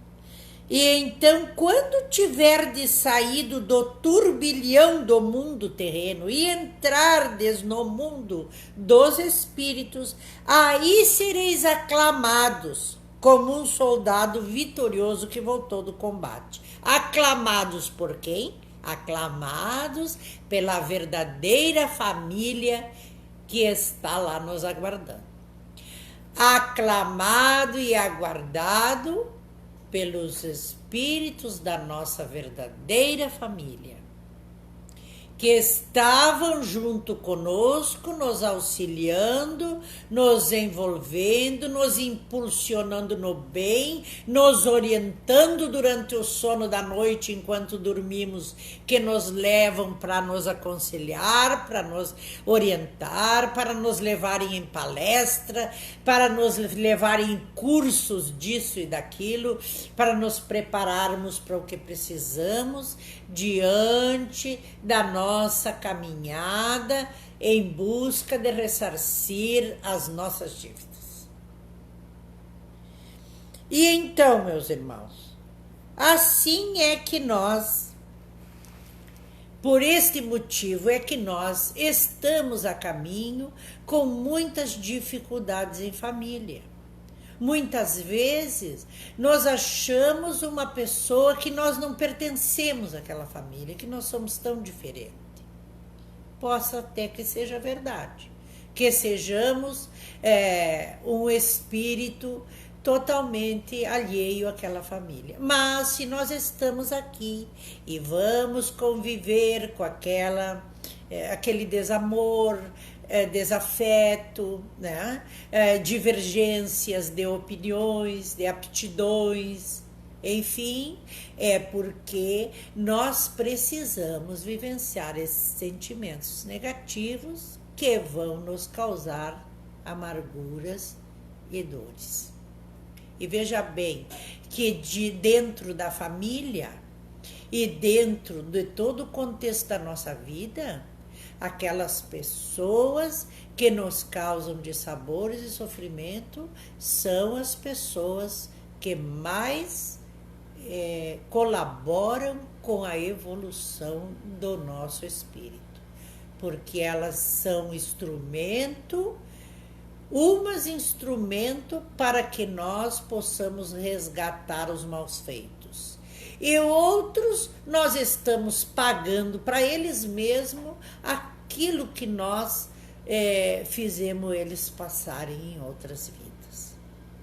E então, quando tiverdes saído do turbilhão do mundo terreno e entrardes no mundo dos espíritos, aí sereis aclamados como um soldado vitorioso que voltou do combate. Aclamados por quem? Aclamados pela verdadeira família que está lá nos aguardando. Aclamado e aguardado pelos espíritos da nossa verdadeira família, que estavam junto conosco, nos auxiliando, nos envolvendo, nos impulsionando no bem, nos orientando durante o sono da noite enquanto dormimos, que nos levam para nos aconselhar, para nos orientar, para nos levarem em palestra, para nos levarem em cursos disso e daquilo, para nos prepararmos para o que precisamos diante da nossa caminhada em busca de ressarcir as nossas dívidas. E então, meus irmãos, assim é que nós, por este motivo é que nós estamos a caminho com muitas dificuldades em família. Muitas vezes nós achamos uma pessoa que nós não pertencemos àquela família, que nós somos tão diferentes. Possa até que seja verdade, que sejamos um espírito totalmente alheio àquela família. Mas se nós estamos aqui e vamos conviver com aquele desamor, desafeto, né? Divergências de opiniões, de aptidões, Enfim, é porque nós precisamos vivenciar esses sentimentos negativos que vão nos causar amarguras e dores. E veja bem que dentro da família e dentro de todo o contexto da nossa vida, aquelas pessoas que nos causam dissabores e sofrimento são as pessoas que mais colaboram com a evolução do nosso espírito, porque elas são instrumento para que nós possamos resgatar os maus feitos. E outros, nós estamos pagando para eles mesmos aquilo que nós fizemos eles passarem em outras vidas.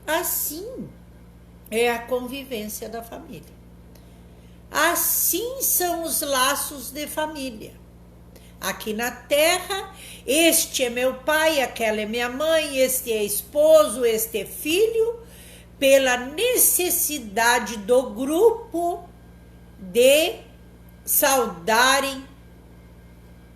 Assim é a convivência da família. Assim são os laços de família. Aqui na Terra, este é meu pai, aquela é minha mãe, este é esposo, este é filho, pela necessidade do grupo de saldarem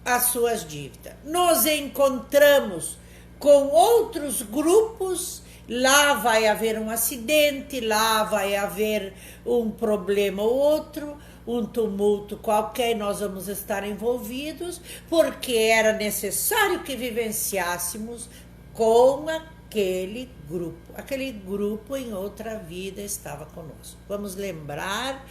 as suas dívidas. Nos encontramos com outros grupos, lá vai haver um acidente, lá vai haver um problema ou outro, um tumulto qualquer, nós vamos estar envolvidos, porque era necessário que vivenciássemos com aquele grupo em outra vida estava conosco. Vamos lembrar,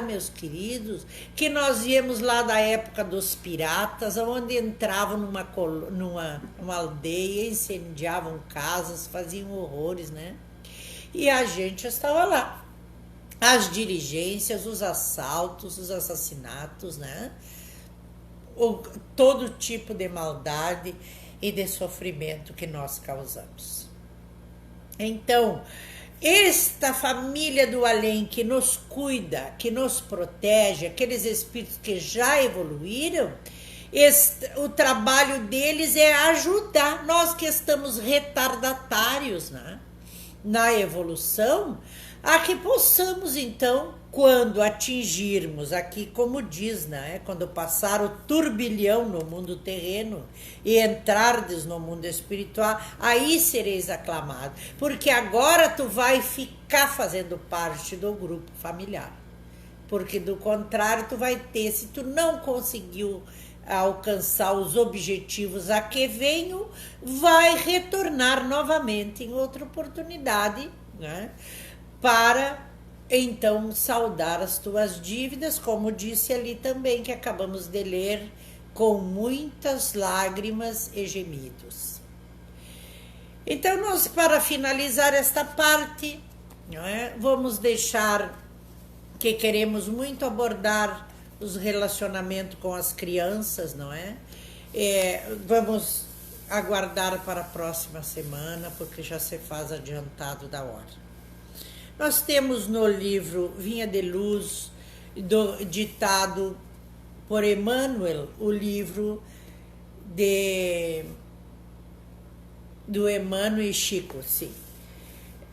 meus queridos, que nós íamos lá da época dos piratas, onde entravam numa aldeia, incendiavam casas, faziam horrores, né? E a gente estava lá. As diligências, os assaltos, os assassinatos, né? Todo tipo de maldade e de sofrimento que nós causamos. Então, esta família do além que nos cuida, que nos protege, aqueles espíritos que já evoluíram, o trabalho deles é ajudar nós que estamos retardatários, né, na evolução, a que possamos, então, quando atingirmos aqui, como diz, né, quando passar o turbilhão no mundo terreno e entrardes no mundo espiritual, aí sereis aclamado, porque agora tu vai ficar fazendo parte do grupo familiar, porque do contrário tu vai ter, se tu não conseguiu alcançar os objetivos a que venho, vai retornar novamente em outra oportunidade, né, para então saldar as tuas dívidas, como disse ali também, que acabamos de ler, com muitas lágrimas e gemidos. Então nós, para finalizar esta parte, não é, vamos deixar que queremos muito abordar os relacionamentos com as crianças, não é? Vamos aguardar para a próxima semana, porque já se faz adiantado da hora. Nós temos no livro Vinha de Luz, ditado por Emmanuel, o livro do Emmanuel e Chico, sim.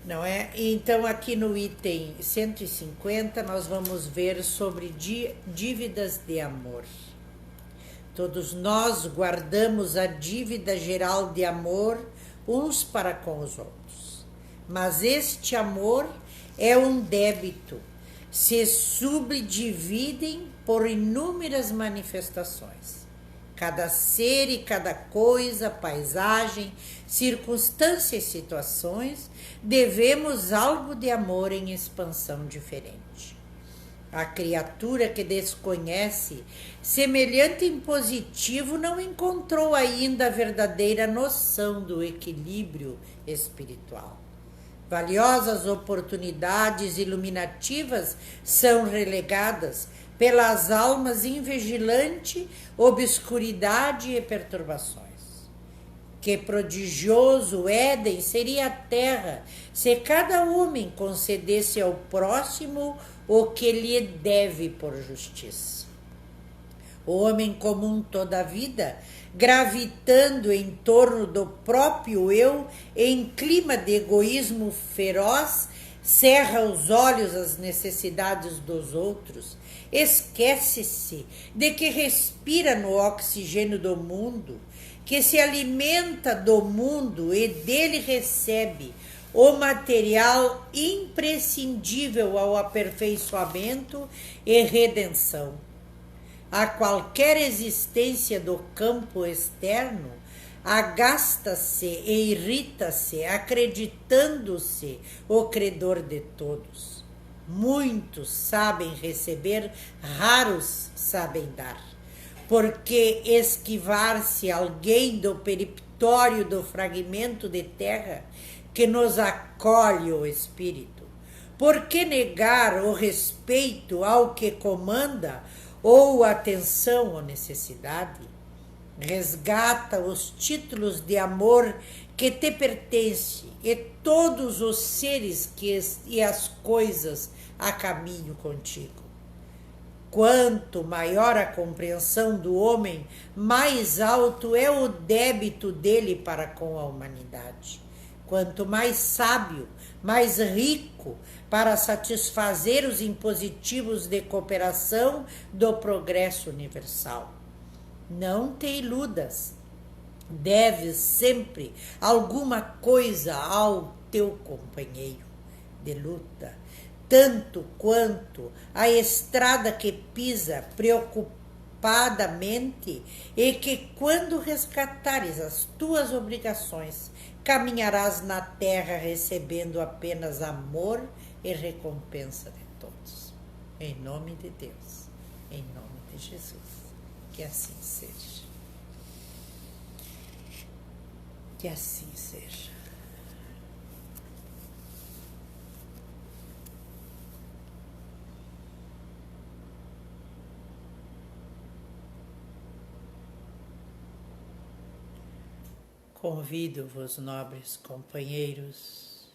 Não é? Então, aqui no item 150, nós vamos ver sobre dívidas de amor. Todos nós guardamos a dívida geral de amor uns para com os outros. Mas este amor é um débito, se subdividem por inúmeras manifestações. Cada ser e cada coisa, paisagem, circunstância e situações, devemos algo de amor em expansão diferente. A criatura que desconhece semelhante impositivo não encontrou ainda a verdadeira noção do equilíbrio espiritual. Valiosas oportunidades iluminativas são relegadas pelas almas em vigilante obscuridade e perturbações. Que prodigioso Éden seria a terra se cada homem concedesse ao próximo o que lhe deve por justiça. O homem comum toda a vida, gravitando em torno do próprio eu, em clima de egoísmo feroz, cerra os olhos às necessidades dos outros, esquece-se de que respira no oxigênio do mundo, que se alimenta do mundo e dele recebe o material imprescindível ao aperfeiçoamento e redenção. A qualquer existência do campo externo, agasta-se e irrita-se, acreditando-se o credor de todos. Muitos sabem receber, raros sabem dar. Porque esquivar-se alguém do periptório do fragmento de terra que nos acolhe o espírito? Por que negar o respeito ao que comanda ou atenção à necessidade? Resgata os títulos de amor que te pertence e todos os seres e as coisas a caminho contigo. Quanto maior a compreensão do homem, mais alto é o débito dele para com a humanidade. Quanto mais sábio, mais rico para satisfazer os impositivos de cooperação do progresso universal. Não te iludas. Deves sempre alguma coisa ao teu companheiro de luta, tanto quanto a estrada que pisa preocupadamente, e que, quando resgatares as tuas obrigações, caminharás na terra recebendo apenas amor e recompensa de todos. Em nome de Deus, em nome de Jesus, que assim seja. Que assim seja. Convido-vos, nobres companheiros,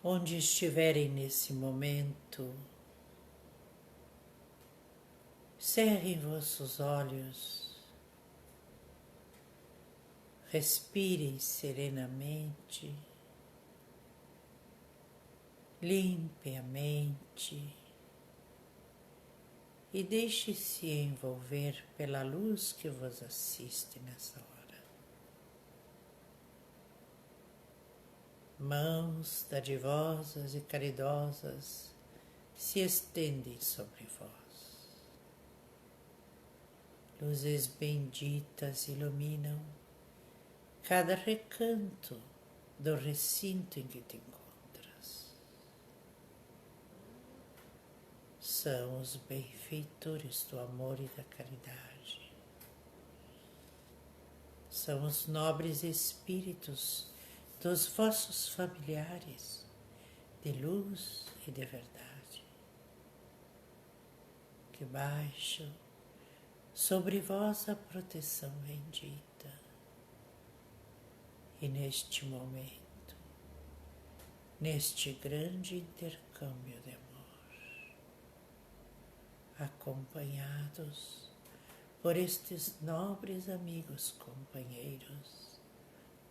onde estiverem nesse momento, cerrem vossos olhos, respirem serenamente, limpem a mente e deixe-se envolver pela luz que vos assiste nessa hora. Mãos dadivosas e caridosas se estendem sobre vós. Luzes benditas iluminam cada recanto do recinto em que te encontras. São os benfeitores do amor e da caridade. São os nobres espíritos dos vossos familiares, de luz e de verdade, que baixam sobre vós a proteção bendita. E neste momento, neste grande intercâmbio de amor, acompanhados por estes nobres amigos companheiros,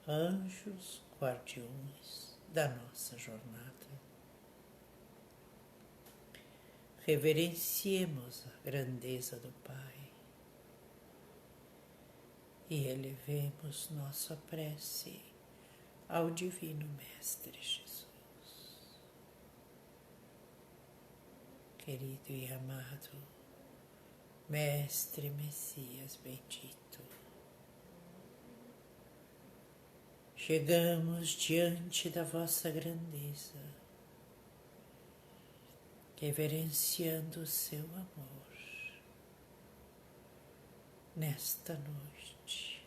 anjos guardiões da nossa jornada, reverenciemos a grandeza do Pai e elevemos nossa prece ao Divino Mestre Jesus. Querido e amado Mestre Messias bendito, chegamos diante da vossa grandeza, reverenciando o seu amor nesta noite,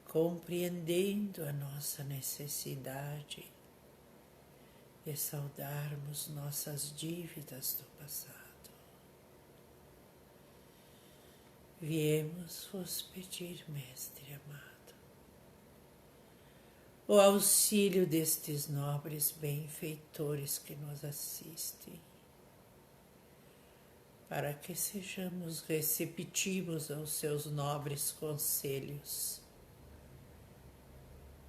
compreendendo a nossa necessidade de saudarmos nossas dívidas do passado. Viemos vos pedir, Mestre amado, o auxílio destes nobres benfeitores que nos assistem, para que sejamos receptivos aos seus nobres conselhos,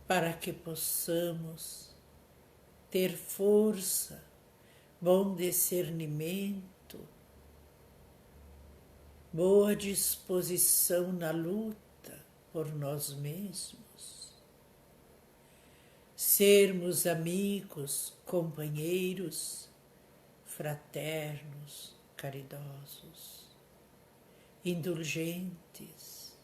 para que possamos ter força, bom discernimento, boa disposição na luta por nós mesmos, sermos amigos, companheiros, fraternos, caridosos, indulgentes,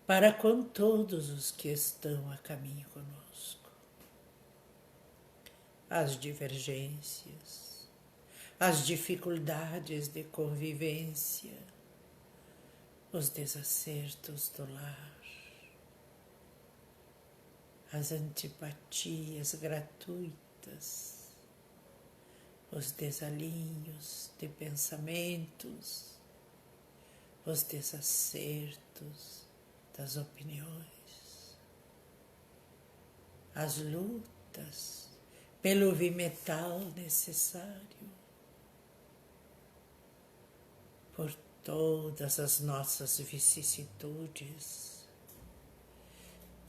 para com todos os que estão a caminho conosco. As divergências, as dificuldades de convivência, os desacertos do lar, as antipatias gratuitas, os desalinhos de pensamentos, os desacertos das opiniões, as lutas pelo vimetal necessário, por todas as nossas vicissitudes,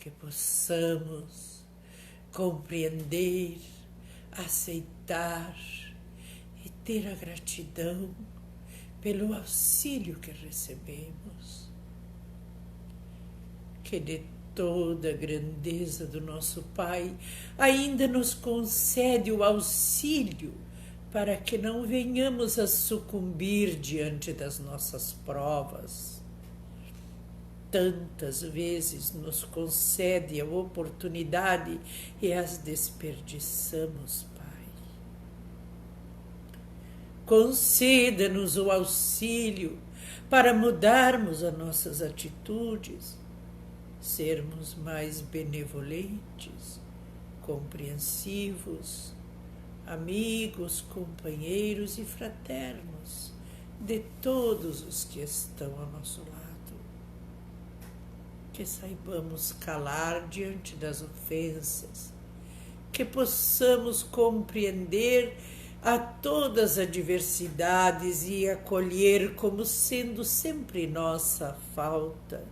que possamos compreender, aceitar e ter a gratidão pelo auxílio que recebemos, que de toda a grandeza do nosso Pai ainda nos concede o auxílio para que não venhamos a sucumbir diante das nossas provas. Tantas vezes nos concede a oportunidade e as desperdiçamos, Pai. Conceda-nos o auxílio para mudarmos as nossas atitudes, sermos mais benevolentes, compreensivos, amigos, companheiros e fraternos de todos os que estão ao nosso lado. Que saibamos calar diante das ofensas, que possamos compreender a todas as adversidades e acolher como sendo sempre nossa falta.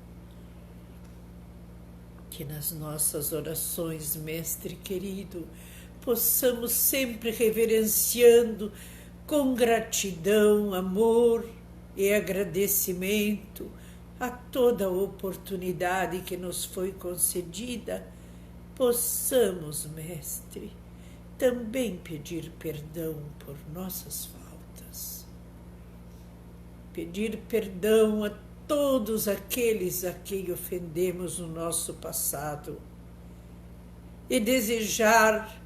Que nas nossas orações, Mestre querido, possamos sempre reverenciando com gratidão, amor e agradecimento a toda a oportunidade que nos foi concedida, possamos, Mestre, também pedir perdão por nossas faltas. Pedir perdão a todos aqueles a quem ofendemos no nosso passado e desejar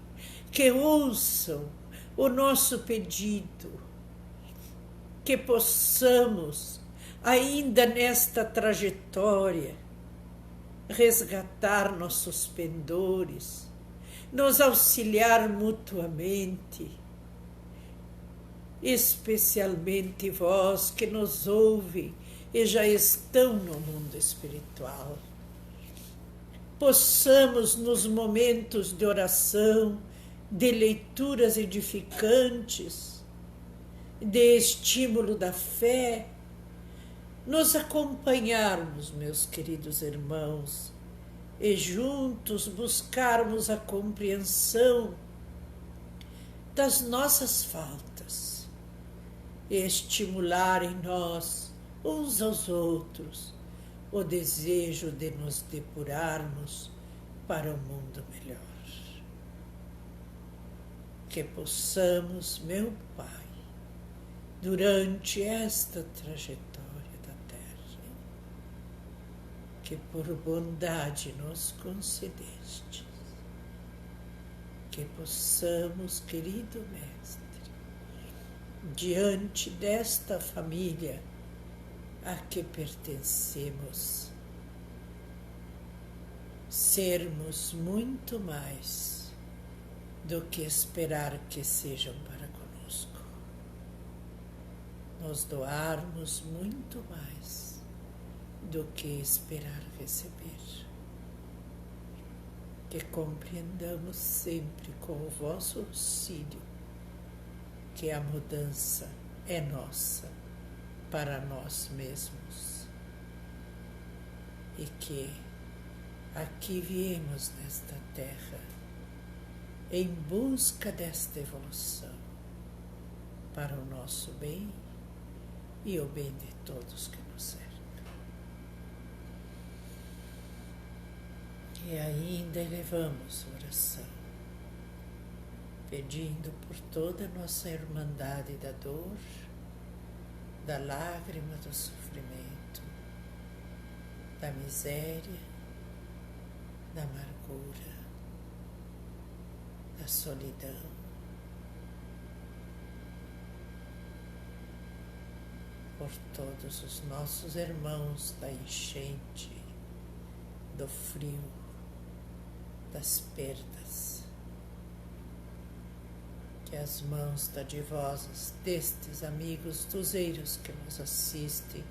que ouçam o nosso pedido, que possamos, ainda nesta trajetória, resgatar nossos pendores, nos auxiliar mutuamente, especialmente vós que nos ouvem e já estão no mundo espiritual. Possamos, nos momentos de oração, de leituras edificantes, de estímulo da fé, nos acompanharmos, meus queridos irmãos, e juntos buscarmos a compreensão das nossas faltas e estimular em nós, uns aos outros, o desejo de nos depurarmos para um mundo melhor. Que possamos, meu Pai, durante esta trajetória da Terra, que por bondade nos concedeste, que possamos, querido Mestre, diante desta família a que pertencemos, sermos muito mais do que esperar que sejam para conosco, nos doarmos muito mais do que esperar receber, que compreendamos sempre com o vosso auxílio que a mudança é nossa para nós mesmos e que Aqui viemos nesta terra em busca desta evolução para o nosso bem e o bem de todos que nos cercam. E ainda elevamos oração, pedindo por toda a nossa irmandade da dor, da lágrima, do sofrimento, da miséria, da amargura, da solidão. Por todos os nossos irmãos da enchente, do frio, das perdas, que as mãos dadivosas destes amigos duzeiros que nos assistem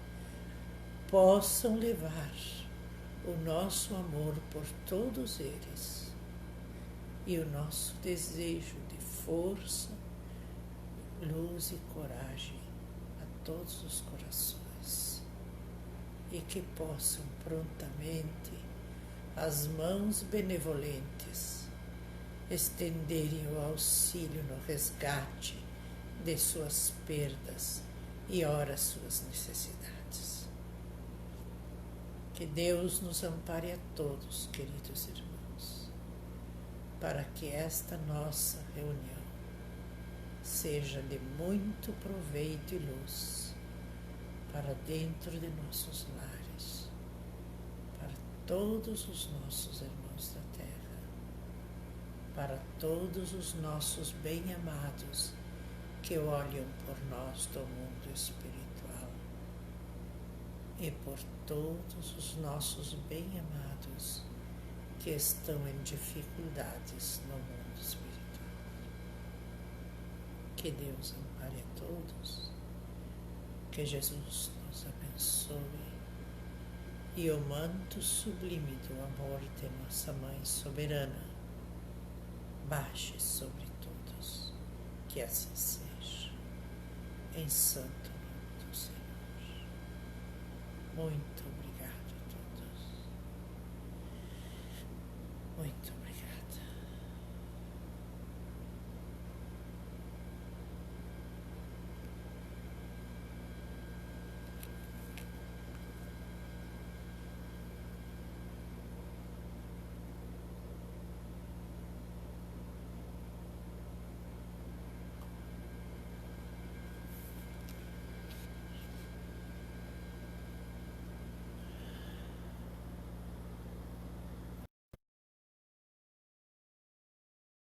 possam levar o nosso amor por todos eles e o nosso desejo de força, luz e coragem a todos os corações, e que possam prontamente as mãos benevolentes estenderem o auxílio no resgate de suas perdas e ora suas necessidades. Que Deus nos ampare a todos, queridos irmãos, para que esta nossa reunião seja de muito proveito e luz para dentro de nossos lares, para todos os nossos irmãos da terra, para todos os nossos bem-amados que olham por nós do mundo espiritual e por todos os nossos bem-amados que estão em dificuldades no mundo espiritual. Que Deus ampare a todos, que Jesus nos abençoe e o manto sublime do amor de nossa Mãe soberana baixe sobre todos, que assim seja, em santo nome do Senhor. Muito obrigado.